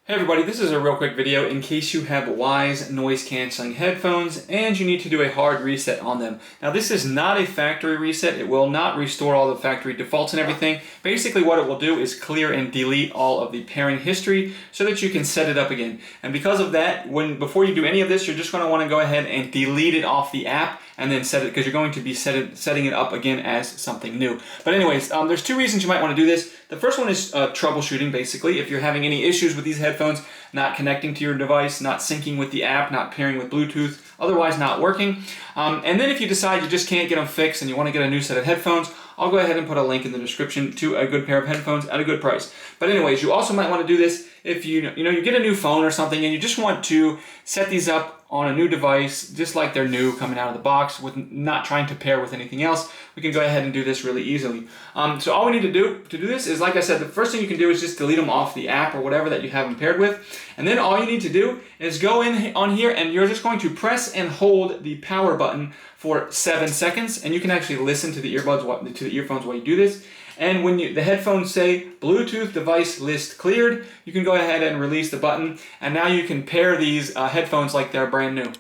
Hey everybody, this is a real quick video in case you have Wyze Noise Cancelling Headphones and you need to do a hard reset on them. Now this is not a factory reset. It will not restore all the factory defaults and everything. Basically what it will do is clear and delete all of the pairing history so that you can set it up again. And because of that, before you do any of this, you're just going to want to go ahead and delete it off the app and then set it, because you're going to be setting it up again as something new. But anyways, there's two reasons you might want to do this. The first one is troubleshooting, basically. If you're having any issues with these headphones, not connecting to your device, not syncing with the app, not pairing with Bluetooth, otherwise not working. And then if you decide you just can't get them fixed and you want to get a new set of headphones, I'll go ahead and put a link in the description to a good pair of headphones at a good price. But anyways, you also might want to do this if you get a new phone or something and you just want to set these up on a new device just like they're new coming out of the box with not trying to pair with anything else. We can go ahead and do this really easily. So all we need to do this is, like I said, the first thing you can do is just delete them off the app or whatever that you have them paired with. And then all you need to do is go in on here and you're just going to press and hold the power button for 7 seconds, and you can actually listen to the earphones while you do this. And when the headphones say Bluetooth device list cleared, you can go ahead and release the button, and now you can pair these headphones like they're brand new.